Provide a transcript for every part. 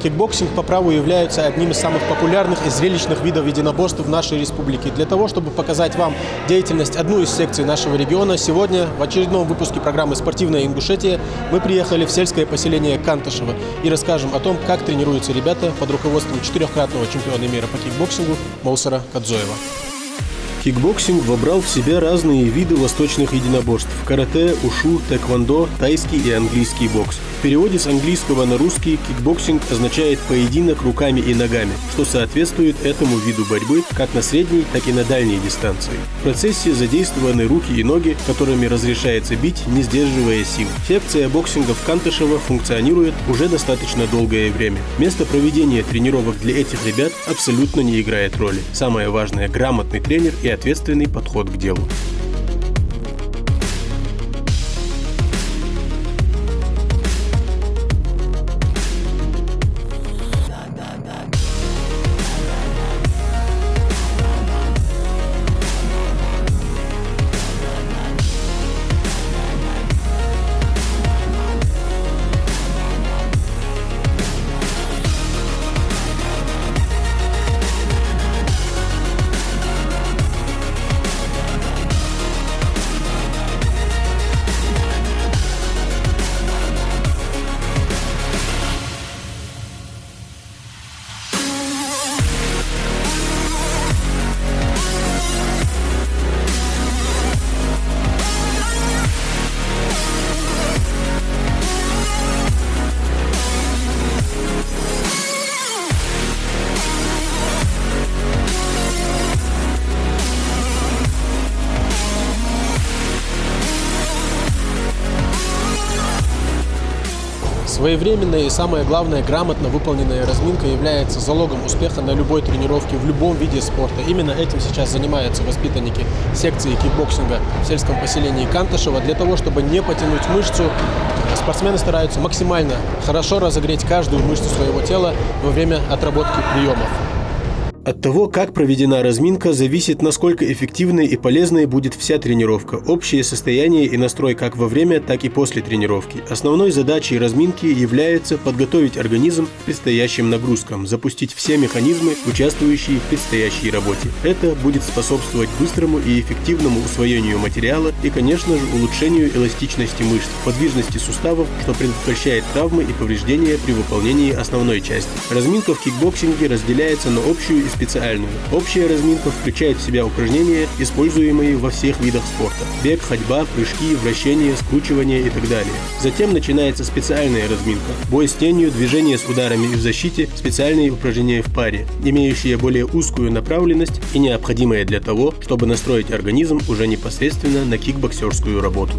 Кикбоксинг по праву является одним из самых популярных и зрелищных видов единоборств в нашей республике. Для того, чтобы показать вам деятельность одной из секций нашего региона, сегодня в очередном выпуске программы «Спортивная Ингушетия» мы приехали в сельское поселение Канташево и расскажем о том, как тренируются ребята под руководством четырехкратного чемпиона мира по кикбоксингу Моусара Кадзоева. Кикбоксинг вобрал в себя разные виды восточных единоборств – карате, ушу, тэквондо, тайский и английский бокс. В переводе с английского на русский кикбоксинг означает «поединок руками и ногами», что соответствует этому виду борьбы как на средней, так и на дальней дистанции. В процессе задействованы руки и ноги, которыми разрешается бить, не сдерживая сил. Секция боксинга в Канташево функционирует уже достаточно долгое время. Место проведения тренировок для этих ребят абсолютно не играет роли. Самое важное – грамотный тренер и ответственный подход к делу. Своевременная и, самое главное, грамотно выполненная разминка является залогом успеха на любой тренировке в любом виде спорта. Именно этим сейчас занимаются воспитанники секции кикбоксинга в сельском поселении Канташево. Для того, чтобы не потянуть мышцу, спортсмены стараются максимально хорошо разогреть каждую мышцу своего тела во время отработки приемов. От того, как проведена разминка, зависит, насколько эффективной и полезной будет вся тренировка, общее состояние и настрой как во время, так и после тренировки. Основной задачей разминки является подготовить организм к предстоящим нагрузкам, запустить все механизмы, участвующие в предстоящей работе. Это будет способствовать быстрому и эффективному усвоению материала и, конечно же, улучшению эластичности мышц, подвижности суставов, что предотвращает травмы и повреждения при выполнении основной части. Разминка в кикбоксинге разделяется на общую и специальную. Общая разминка включает в себя упражнения, используемые во всех видах спорта. Бег, ходьба, прыжки, вращение, скручивание и так далее. Затем начинается специальная разминка. Бой с тенью, движение с ударами и в защите, специальные упражнения в паре, имеющие более узкую направленность и необходимые для того, чтобы настроить организм уже непосредственно на кикбоксерскую работу.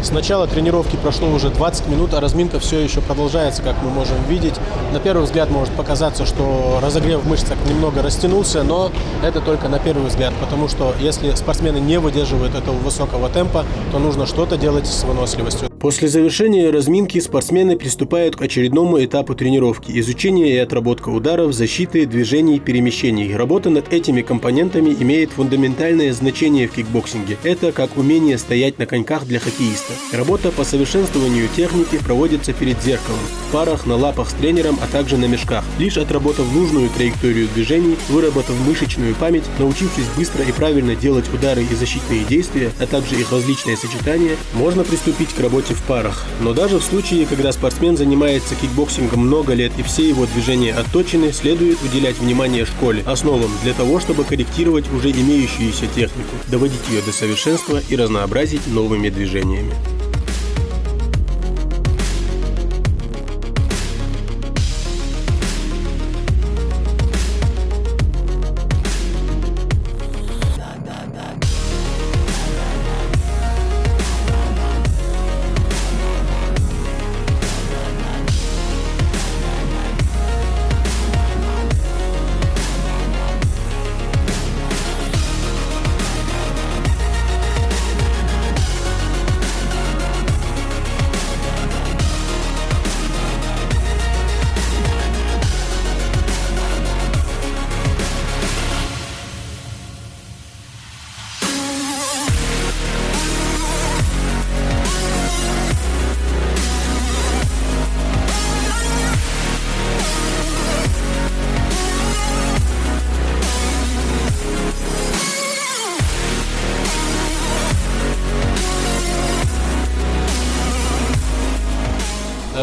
С начала тренировки прошло уже 20 минут, а разминка все еще продолжается, как мы можем видеть. На первый взгляд может показаться, что разогрев мышц немного растянулся, но это только на первый взгляд, потому что если спортсмены не выдерживают этого высокого темпа, то нужно что-то делать с выносливостью. После завершения разминки спортсмены приступают к очередному этапу тренировки – изучение и отработка ударов, защиты, движений и перемещений. Работа над этими компонентами имеет фундаментальное значение в кикбоксинге. Это как умение стоять на коньках для хоккеиста. Работа по совершенствованию техники проводится перед зеркалом, в парах, на лапах с тренером, а также на мешках. Лишь отработав нужную траекторию движений, выработав мышечную память, научившись быстро и правильно делать удары и защитные действия, а также их различные сочетания, можно приступить к работе в парах. Но даже в случае, когда спортсмен занимается кикбоксингом много лет и все его движения отточены, следует уделять внимание школе, основам, для того, чтобы корректировать уже имеющуюся технику, доводить ее до совершенства и разнообразить новыми движениями.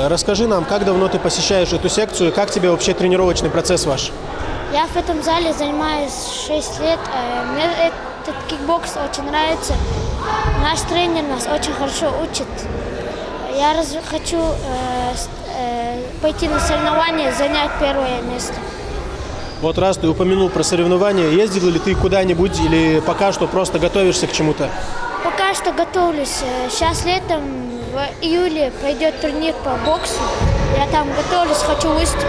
Расскажи нам, как давно ты посещаешь эту секцию, как тебе вообще тренировочный процесс ваш? Я в этом зале занимаюсь 6 лет. Мне этот кикбокс очень нравится. Наш тренер нас очень хорошо учит. Я хочу пойти на соревнования, занять первое место. Вот раз ты упомянул про соревнования, ездил ли ты куда-нибудь или пока что просто готовишься к чему-то? Пока что готовлюсь. Сейчас летом, в июле, пойдет турнир по боксу. Я там готовлюсь, хочу выступить.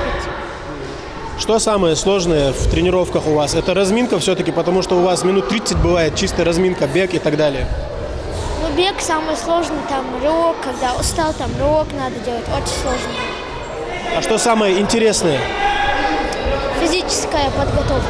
Что самое сложное в тренировках у вас? Это разминка все-таки, потому что у вас минут 30 бывает чистая разминка, бег и так далее. Ну, бег самый сложный, там рывок, когда устал, там рывок надо делать, очень сложно. А что самое интересное? Физическая подготовка.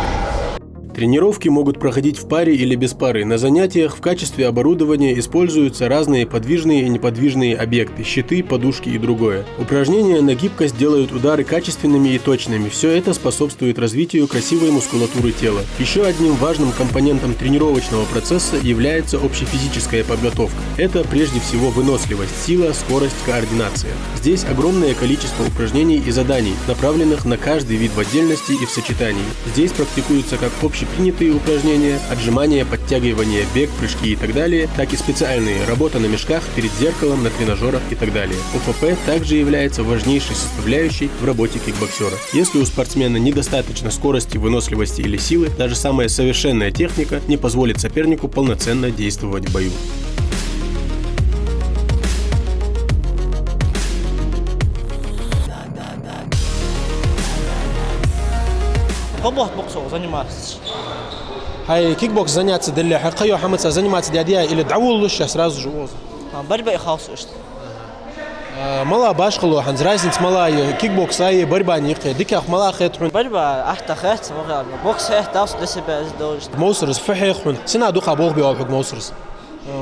Тренировки могут проходить в паре или без пары. На занятиях в качестве оборудования используются разные подвижные и неподвижные объекты, щиты, подушки и другое. Упражнения на гибкость делают удары качественными и точными. Все это способствует развитию красивой мускулатуры тела. Еще одним важным компонентом тренировочного процесса является общефизическая подготовка. Это прежде всего выносливость, сила, скорость, координация. Здесь огромное количество упражнений и заданий, направленных на каждый вид в отдельности и в сочетании. Здесь практикуются как общепринятые упражнения, отжимания, подтягивания, бег, прыжки и так далее, так и специальные, работа на мешках, перед зеркалом, на тренажерах и так далее. ОФП также является важнейшей составляющей в работе кикбоксера. Если у спортсмена недостаточно скорости, выносливости или силы, даже самая совершенная техника не позволит сопернику полноценно действовать в бою. боксом занимаюсь. Хай кикбокс заняться для хакайо хамца заниматься дядя или давул сейчас сразу же воз. Борьба и хаос что. Мала башкало ханз разница мала кикбокс ай борьба не хэ диках мала хэтрун. Борьба ахтахат морал. Бокс хэтаус для себя сделать. Моусерс фэхун. Сина духа бог би алхак моусерс.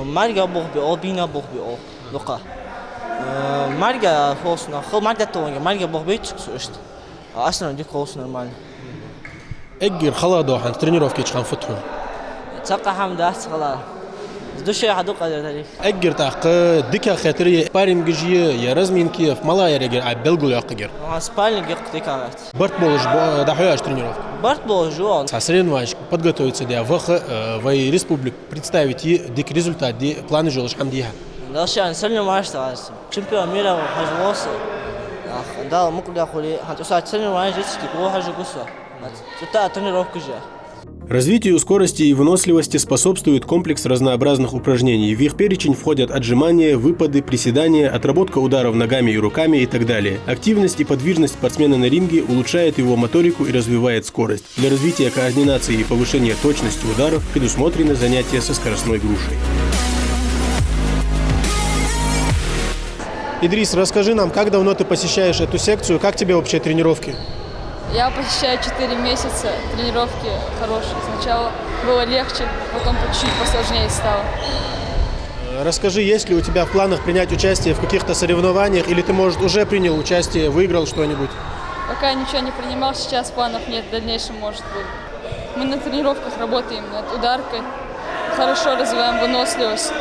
Марга бог би о бина бог би о. Духа. Марга фосна. Хо марга тонга. Марга бог би что. Аслан дик фос нормально. Эггер халадо хан тренировки чхан футхун. Цака хамда цала. Души حدوق هذا أجر تاق دكا خاطرية بارم جية يا رزمين كيف ملا يا رجال عبالجو يا قجر. سبالين جق دكارات. برت بولج دحوياش тренировка. Барт божу. Соревнований подготовиться для ВХ в республик представить дик результат ди планы желаешь хамдиха. Дальше соревнования стараюсь. Чемпион мира хожусь. Да, могу я хули. Хантусать соревнования здесь типа хожусь. Это тренировка же. Развитию скорости и выносливости способствует комплекс разнообразных упражнений. В их перечень входят отжимания, выпады, приседания, отработка ударов ногами и руками и так далее. Активность и подвижность спортсмена на ринге улучшает его моторику и развивает скорость. Для развития координации и повышения точности ударов предусмотрены занятия со скоростной грушей. Идрис, расскажи нам, как давно ты посещаешь эту секцию, как тебе вообще тренировки? Я посещаю 4 месяца, тренировки хорошие. Сначала было легче, потом чуть посложнее стало. Расскажи, есть ли у тебя в планах принять участие в каких-то соревнованиях, или ты, может, уже принял участие, выиграл что-нибудь? Пока ничего не принимал, сейчас планов нет, в дальнейшем может быть. Мы на тренировках работаем над ударкой, хорошо развиваем выносливость.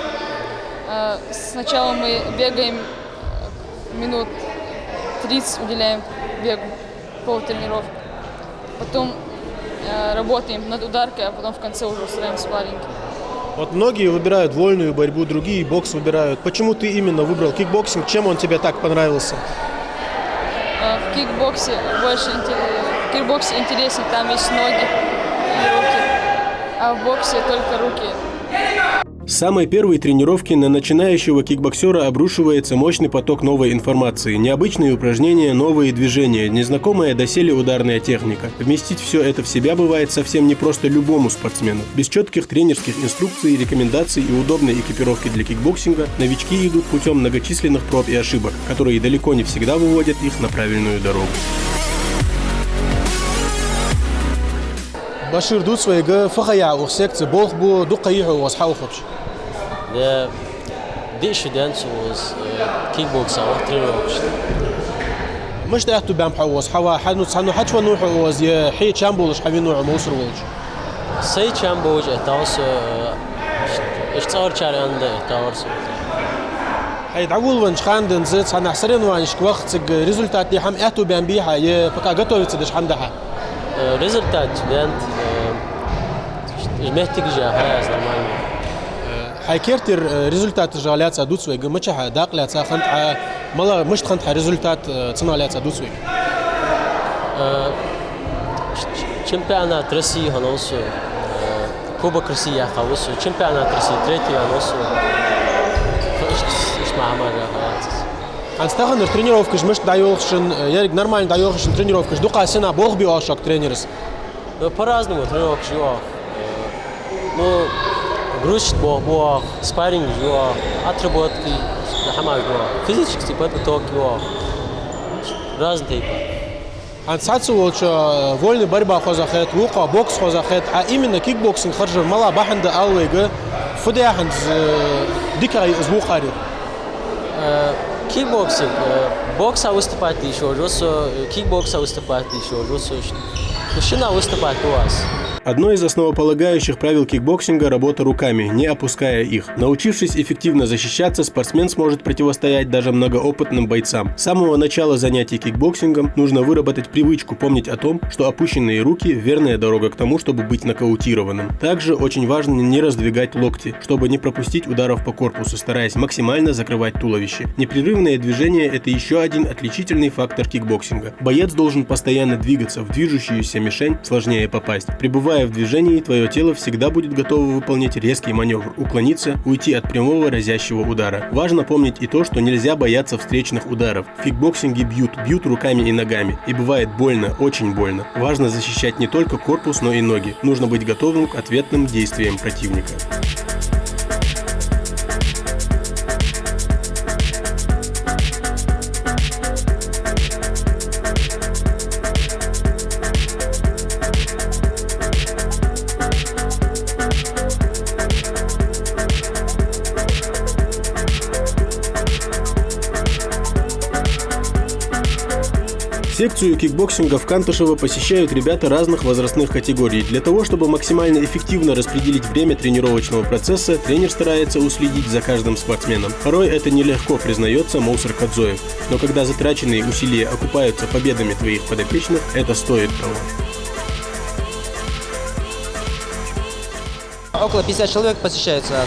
Сначала мы бегаем минут 30, уделяем бегу, полутренировку. Потом работаем над ударкой, а потом в конце уже устраиваем спарринги. Вот многие выбирают вольную борьбу, другие бокс выбирают. Почему ты именно выбрал кикбоксинг? Чем он тебе так понравился? В кикбоксе интереснее, там есть ноги и руки, а в боксе только руки. С самой первой тренировки на начинающего кикбоксера обрушивается мощный поток новой информации. Необычные упражнения, новые движения, незнакомая доселе ударная техника. Вместить все это в себя бывает совсем не просто любому спортсмену. Без четких тренерских инструкций, рекомендаций и удобной экипировки для кикбоксинга новички идут путем многочисленных проб и ошибок, которые далеко не всегда выводят их на правильную дорогу. Башир Дуцвейга, Фахая, у секции Бохбу, Дукаиху, у Асхаухович. The students was kickboxer тренировочный. مش تأتوا بام حواس حوا حنو حتى نوح واز حي تشامبولش حبين نوع موسر ولش. Say Chamboj اتاوس اشتار چارند اتاوس. هاي تعول ونش خاندن زيت أنا حسرين وانش وقت سج ريزولتات دي حم أتوا بام بيها يه بقى قطوي تدش حمدها. Результат بنت محتاج جاهز نورمال. هاي كيرتر ريزولتات جالات سادوتسوي مشها داقلات ساخنت ملا مش خنت ريزولتات تصنع سادوتسوي. Чемпионат России هنوصل Кубок России خلص чемпионат России третий هنوصل. إيش مع مرة خلاص. أنستغل тренировкаш مش دايوخشن يعني нормально دايوخشن тренировкаш دوقا سنة بوخ بيواشك тренерс. По-разному тренировок живу. Ну грузчик бог, спарринг живу, отработки, нахамал живу, физический подготовка живу. Разные типы. أنساتسو والش вольный борьба خозахет, وقا бокс خозахет, а именно кикбоксинг خرج ملا بحند ألويجا فديهند ديكاي أسبوع قاري. Кикбоксинг, бокса выступать еще, кикбокса выступать еще, мужчина выступает у вас. Одно из основополагающих правил кикбоксинга – работа руками, не опуская их. Научившись эффективно защищаться, спортсмен сможет противостоять даже многоопытным бойцам. С самого начала занятий кикбоксингом нужно выработать привычку помнить о том, что опущенные руки – верная дорога к тому, чтобы быть нокаутированным. Также очень важно не раздвигать локти, чтобы не пропустить ударов по корпусу, стараясь максимально закрывать туловище. Непрерывное движение – это еще один отличительный фактор кикбоксинга. Боец должен постоянно двигаться, в движущуюся мишень сложнее попасть. Пребывая в движении, твое тело всегда будет готово выполнять резкий маневр, уклониться, уйти от прямого разящего удара. Важно помнить и то, что нельзя бояться встречных ударов. В кикбоксинге бьют руками и ногами. И бывает больно, очень больно. Важно защищать не только корпус, но и ноги. Нужно быть готовым к ответным действиям противника. Секцию кикбоксинга в Канташево посещают ребята разных возрастных категорий. Для того, чтобы максимально эффективно распределить время тренировочного процесса, тренер старается уследить за каждым спортсменом. Порой это нелегко, признается Моусар Кадзоев. Но когда затраченные усилия окупаются победами твоих подопечных, это стоит того. Около 50 человек посещаются на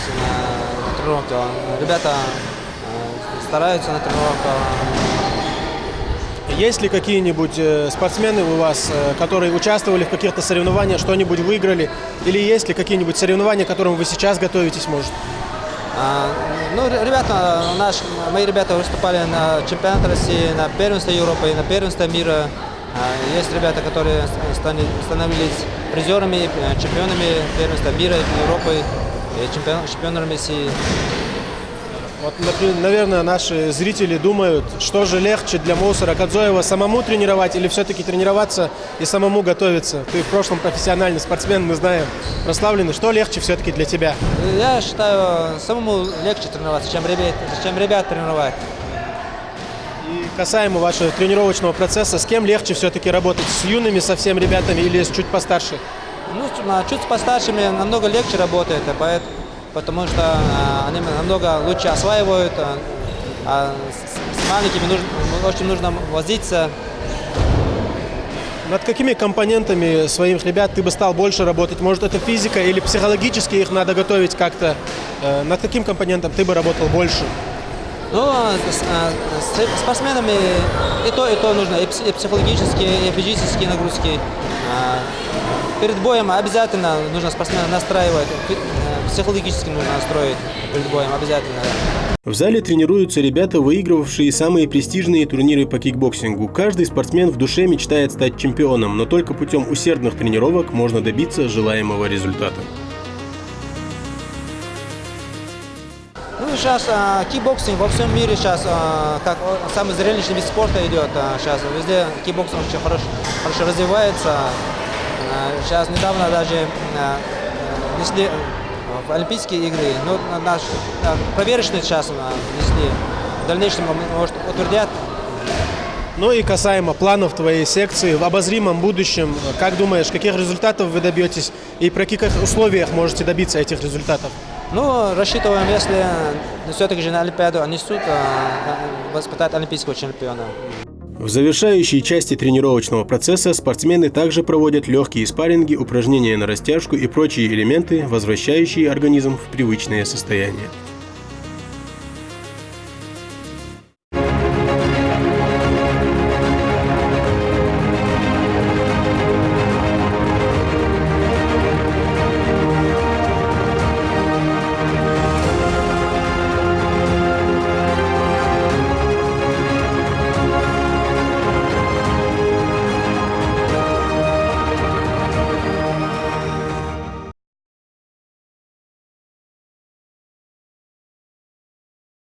тренировки. Ребята стараются на тренировках. Есть ли какие-нибудь спортсмены у вас, которые участвовали в каких-то соревнованиях, что-нибудь выиграли? Или есть ли какие-нибудь соревнования, к которым вы сейчас готовитесь, может? Мои ребята выступали на чемпионате России, на первенстве Европы и на первенстве мира. Есть ребята, которые становились призерами, чемпионами первенства мира, Европы, чемпионами России. Вот, наверное, наши зрители думают, что же легче для Моусара Кадзоева, самому тренировать или все-таки тренироваться и самому готовиться? Ты в прошлом профессиональный спортсмен, мы знаем, прославленный. Что легче все-таки для тебя? Я считаю, самому легче тренироваться, чем ребят тренировать. И касаемо вашего тренировочного процесса, с кем легче все-таки работать? С юными совсем ребятами или с чуть постарше? Ну, чуть с постаршими намного легче работает, потому что они намного лучше осваивают, а с маленькими очень нужно возиться. Над какими компонентами своих ребят ты бы стал больше работать? Может, это физика или психологически их надо готовить как-то? Над каким компонентом ты бы работал больше? Ну, с спортсменами и то нужно, и психологические, и физические нагрузки. Перед боем обязательно нужно спортсмена настраивать, психологически нужно настроить перед боем обязательно. В зале тренируются ребята, выигрывавшие самые престижные турниры по кикбоксингу. Каждый спортсмен в душе мечтает стать чемпионом, но только путем усердных тренировок можно добиться желаемого результата. Ну, сейчас кикбоксинг во всем мире сейчас как самый зрелищный вид спорта идет. Сейчас везде кикбоксинг очень хорошо развивается. Сейчас недавно даже внесли в Олимпийские игры. Ну, наш проверочный сейчас внесли. В дальнейшем, может, утвердят. Ну и касаемо планов твоей секции в обозримом будущем, как думаешь, каких результатов вы добьетесь и при каких условиях можете добиться этих результатов? Ну, рассчитываем, если все-таки же на Олимпиаду несут, воспитать олимпийского чемпиона. В завершающей части тренировочного процесса спортсмены также проводят легкие спарринги, упражнения на растяжку и прочие элементы, возвращающие организм в привычное состояние.